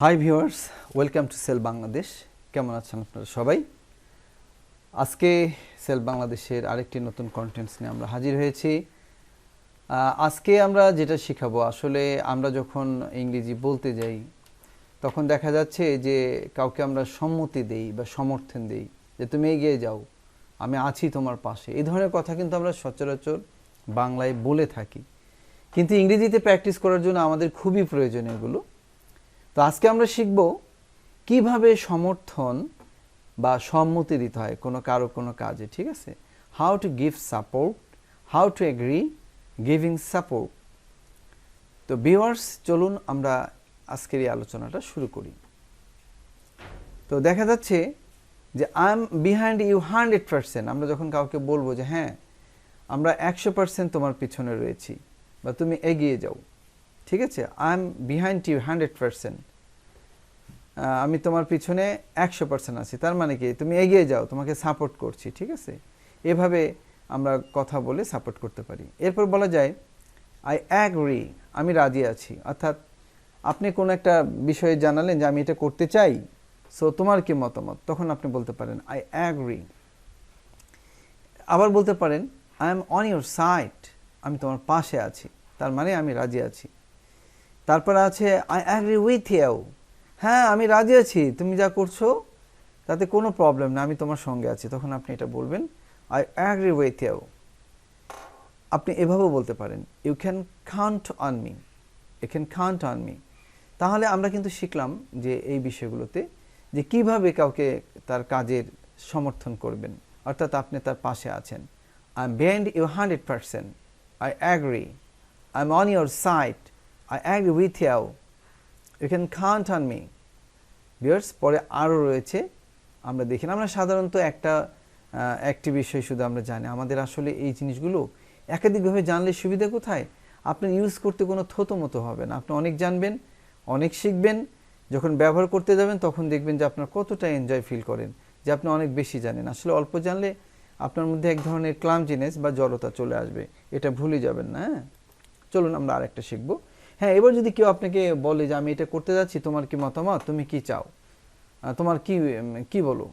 High viewers, welcome to Cell Bangladesh. কেমন আছেন আপনারা সবাই? আজকে সেল বাংলাদেশের আরেকটি নতুন কন্টেন্টস নিয়ে আমরা হাজির হয়েছি। আজকে আমরা যেটা শিখাবো, আসলে আমরা যখন ইংরেজি বলতে যাই তখন দেখা যাচ্ছে যে কাউকে আমরা সম্মতি দেই বা সমর্থন দেই, যে তুমি এগিয়ে যাও, আমি আছি তোমার পাশে। এই ধরনের কথা কিন্তু আমরা সচরাচর বাংলায় বলে থাকি, কিন্তু ইংরেজিতে প্র্যাকটিস করার জন্য আমাদের খুবই প্রয়োজন এগুলো। তো আজকে আমরা শিখব কিভাবে সমর্থন বা সম্মতি দিতে হয় কারো কোনো কাজে, ঠিক আছে? How to give support, how to agri giving support. তো ভিউয়ার্স, চলুন আমরা আজকের এই আলোচনাটা শুরু করি। তো দেখা যাচ্ছে যে আই এম বিহাইন্ড ইউ 100%। আমরা যখন কাউকে বলবো যে হ্যাঁ, আমরা 100% তোমার পিছনে রয়েছি বা তুমি এগিয়ে যাও, ঠিক আছে? আই এম বিহাইন্ড ইউ 100%, আমি তোমার পিছনে 100% আছি। তার মানে কি, তুমি এগিয়ে যাও, তোমাকে সাপোর্ট করছি, ঠিক আছে? এভাবে আমরা কথা বলে সাপোর্ট করতে পারি। এরপর বলা যায় আই অ্যাগ্রি, আমি রাজি আছি। অর্থাৎ আপনি কোনো একটা বিষয়ে জানালেন যে আমি এটা করতে চাই, সো তোমার কি মতামত? তখন আপনি বলতে পারেন আই অ্যাগ্রি। আবার বলতে পারেন I am on your side, আমি তোমার পাশে আছি, তার মানে আমি রাজি আছি। তারপর আছে আই অ্যাগ্রি উইথ ইউ, হ্যাঁ আমি রাজি আছি, তুমি যা করছো তাতে কোনো প্রবলেম না, আমি তোমার সঙ্গে আছি। তখন আপনি এটা বলবেন আই অ্যাগ্রি উইথ ইউ। আপনি এভাবেও বলতে পারেন you can count on me, you can count on me. তাহলে আমরা কিন্তু শিখলাম যে এই বিষয়গুলোতে যে কিভাবে কাউকে তার কাজের সমর্থন করবেন, অর্থাৎ আপনি তার পাশে আছেন। I am behind you 100%, I agree, I am on your side, I agree with you, you can count on me. Viewers, পরে আরও রয়েছে, আমরা দেখি না। আমরা সাধারণত একটি বিষয় শুধু আমরা জানি, আমাদের আসলে এই জিনিসগুলো একাধিকভাবে জানলে সুবিধা কোথায়? আপনার ইউজ করতে কোনো থতমতো হবে না। আপনি অনেক জানবেন, অনেক শিখবেন, যখন ব্যবহার করতে যাবেন তখন দেখবেন যে আপনার কতটা এনজয় ফিল করেন, যে আপনি অনেক বেশি জানেন। আসলে অল্প জানলে আপনার মধ্যে এক ধরনের ক্লামজিনেস বা জড়তা চলে আসবে, এটা ভুলে যাবেন না। হ্যাঁ, চলুন আমরা আরেকটা শিখবো। হ্যাঁ, এবার যদি কেউ আপনাকে বলে যে আমি এটা করতে যাচ্ছি, তোমার কি মতামত, তুমি কি চাও, তোমার কি বলো?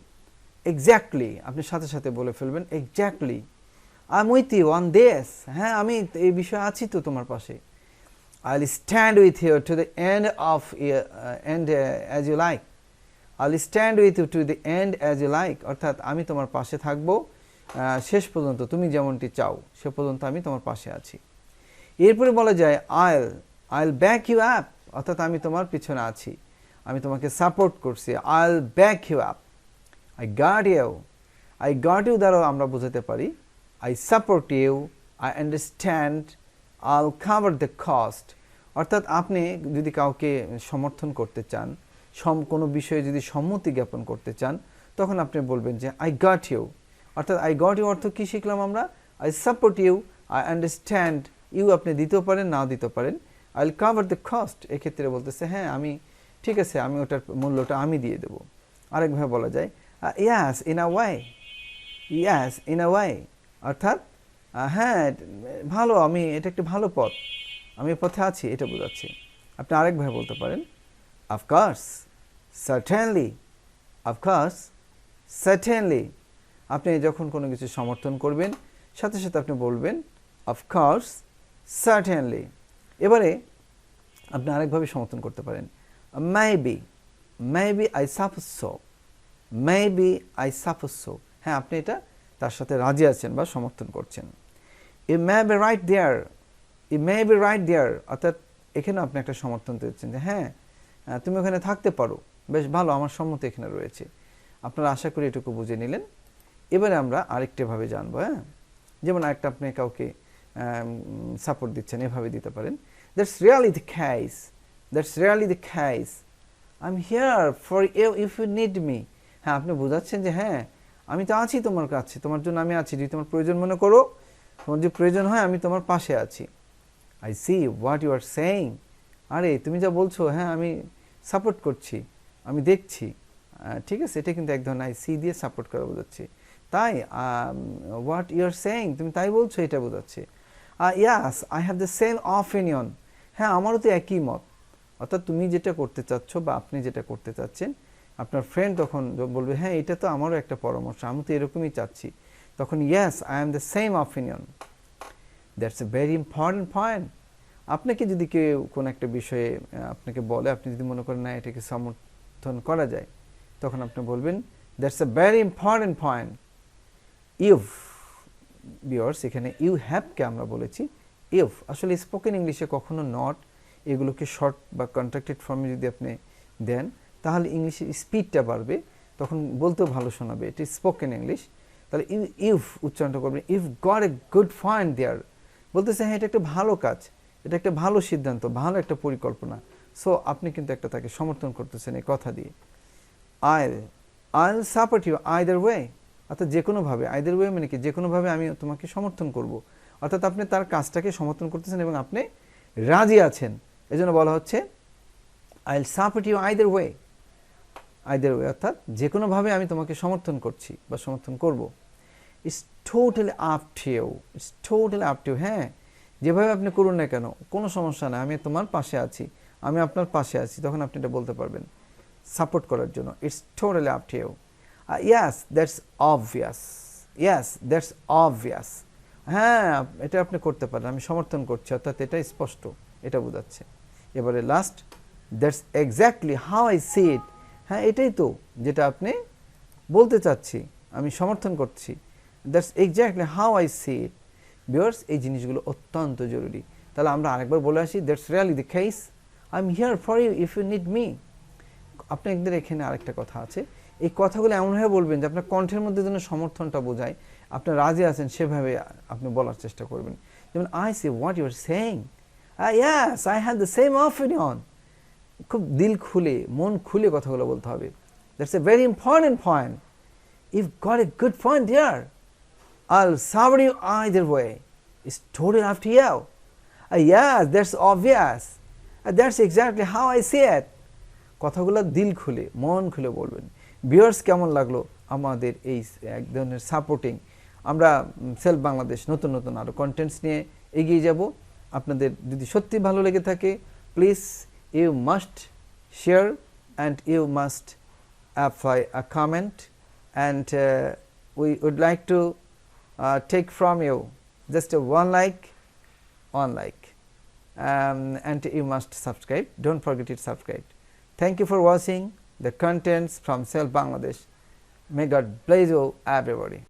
এক্স্যাক্টলি, আপনি সাথে সাথে বলে ফেলবেন exactly, I am with you on this, হ্যাঁ আমি এই বিষয়ে আছি তো তোমার পাশে। I will stand with you to the end of end as you like, I will stand with you to the end as you like. অর্থাৎ আমি তোমার পাশে থাকবো শেষ পর্যন্ত, তুমি যেমনটি চাও সে পর্যন্ত আমি তোমার পাশে আছি। এরপরে বলা যায় I will back you up, অর্থাৎ আমি তোমার পিছনে আছি, আমি তোমাকে সাপোর্ট করছি। I will back you up. I guard you, I guard you দ্বারাও আমরা বোঝাতে পারি I support you, I understand, I will cover the cost. অর্থাৎ আপনি যদি কাউকে সমর্থন করতে চান, কোনো বিষয়ে যদি সম্মতি জ্ঞাপন করতে চান, তখন আপনি বলবেন যে আই গট ইউ। অর্থাৎ আই গট ইউ অর্থ কী শিখলাম আমরা? I support you, I understand. You আপনি দিতেও পারেন, নাও দিতে পারেন। I will cover the cost, এক্ষেত্রে বলতেছে হ্যাঁ আমি, ঠিক আছে, আমি ওটার মূল্যটা আমি দিয়ে দেবো। আরেকভাবে বলা যায় yes in a way, yes in a way, অর্থাৎ হ্যাঁ ভালো, আমি এটা একটি ভালো পথ, আমি পথে আছি, এটা বোঝাচ্ছি। আপনি আরেকভাবে বলতে পারেন অফকোর্স, সার্টেনলি, অফকোর্স, সার্টেনলি। আপনি যখন কোনো কিছু সমর্থন করবেন, সাথে সাথে আপনি বলবেন অফকোর্স, সার্টেনলি। এবারে আপনি আরেকভাবে সমর্থন করতে পারেন maybe, maybe I suppose so, maybe I suppose so. হ্যাঁ, আপনি এটা তার সাথে রাজি আছেন বা সমর্থন করছেন। You may be right there, you may be right there, অর্থাৎ এখানেও আপনি একটা সমর্থন দিচ্ছেন যে হ্যাঁ তুমি ওখানে থাকতে পারো, বেশ ভালো, আমার সম্মতি এখানে রয়েছে। আপনারা আশা করি এটুকু বুঝে নিলেন। এবারে আমরা আরেকটাভাবে জানবো। হ্যাঁ, যেমন আরেকটা, আপনি কাউকে সাপোর্ট দিচ্ছেন, এভাবে দিতে পারেন that's really the case, that's really the case, I am here for you if you need me. হ্যাঁ, আপনি বোঝাচ্ছেন যে হ্যাঁ আমি তো আছি তোমার কাছে, তোমার জন্য আমি আছি, যদি তোমার প্রয়োজন মনে করো, তোমার যদি প্রয়োজন হয় আমি তোমার পাশে আছি। I see what you are saying, আরে তুমি যা বলছো হ্যাঁ আমি সাপোর্ট করছি, আমি দেখছি, ঠিক আছে, এটা কিন্তু এক ধরনের আই সি দিয়ে সাপোর্ট করা বোঝাচ্ছে। তাই হোয়াট ইউ আর সেইং, তুমি তাই বলছো, এটা বোঝাচ্ছে। ইয়াস I have the same opinion, হ্যাঁ আমারও তো একই মত, অর্থাৎ তুমি যেটা করতে চাচ্ছ বা আপনি যেটা করতে চাচ্ছেন, আপনার ফ্রেন্ড তখন বলবে হ্যাঁ এটা তো আমারও একটা পরামর্শ, আমি তো এরকমই চাচ্ছি, তখন yes I am the same opinion. That's a very important point. আপনাকে যদি কেউ কোনো একটা বিষয়ে আপনাকে বলে, আপনি যদি মনে করেন না এটাকে সমর্থন করা যায়, তখন আপনি বলবেন that's a very important point. If viewers, এখানে ইউ হ্যাভকে আমরা বলেছি ইফ। আসলে স্পোকেন ইংলিশে কখনো নট এগুলোকে শর্ট বা কন্ট্রাক্টেড ফর্মে যদি আপনি দেন, তাহলে ইংলিশের স্পিডটা বাড়বে, তখন বলতেও ভালো শোনাবে। এটি স্পোকেন ইংলিশ। তাহলে ইফ উচ্চারণটা করবেন, if got a good point there, বলতেছে হ্যাঁ এটা একটা ভালো কাজ, এটা একটা ভালো সিদ্ধান্ত, ভালো একটা পরিকল্পনা। সো আপনি কিন্তু একটা তাকে সমর্থন করতেছেন এই কথা দিয়ে। আইল সাপোর্ট ইউ আইদার ওয়ে, অর্থাৎ যে কোনোভাবে, আইদার ওয়ে মানে কি, যে কোনোভাবে আমি তোমাকে সমর্থন করব। অর্থাৎ আপনি তার কাজটাকে সমর্থন করতেছেন এবং আপনি রাজি আছেন, এজন্য বলা হচ্ছে I'll support you either way. Either way অর্থাৎ যে কোনোভাবে আমি তোমাকে সমর্থন করছি বা সমর্থন করব। It's totally up to you, it's totally up to you. হ্যাঁ যেভাবে আপনি করুন না কেন, কোনো সমস্যা না, আমি তোমার পাশে আছি, আমি আপনার পাশে আছি, তখন আপনি এটা বলতে পারবেন সাপোর্ট করার জন্য। It's totally up to you. Yes that's obvious, yes that's obvious, হ্যাঁ এটা আপনি করতে পারেন, আমি সমর্থন করছি, অর্থাৎ এটা স্পষ্ট, এটা বোঝাচ্ছে। এবারে last, that's exactly how I see it, হ্যাঁ এটাই তো যেটা আপনি বলতে চাচ্ছি, আমি সমর্থন করছি। That's exactly how I see it. Viewers, এই জিনিসগুলো অত্যন্ত জরুরি। তাহলে আমরা আরেকবার বলে আসি, that's really the case, I am here for you if you need me. আপনাদের এখানে আরেকটা কথা আছে, এই কথাগুলো এমনভাবে বলবেন যে আপনার কণ্ঠের মধ্যে যেন সমর্থনটা বোঝায়, আপনার রাজি আছেন সেভাবে আপনি বলার চেষ্টা করবেন। যেমন I see what you are saying, yes I have the same opinion. খুব দিল খুলে, মন খুলে কথাগুলো বলতে হবে। That's a very important point, if got a good point here, I'll support you either way. It's totally up to you. Yes, that's obvious. That's exactly how I see it. কথাগুলো দিল খুলে, মন খুলে বলবেন। ভিউয়ার্স, কেমন লাগলো আমাদের এই এক ধরনের সাপোর্টিং? আমরা সেলফ বাংলাদেশ নতুন নতুন আরও কন্টেন্টস নিয়ে এগিয়ে যাব। আপনাদের যদি সত্যি ভালো লেগে থাকে, please you must share and you must apply a comment, and we would like to take from you just one like, and you must subscribe. Don't forget to subscribe. Thank you for watching the contents from Self Bangladesh. May God bless you everybody.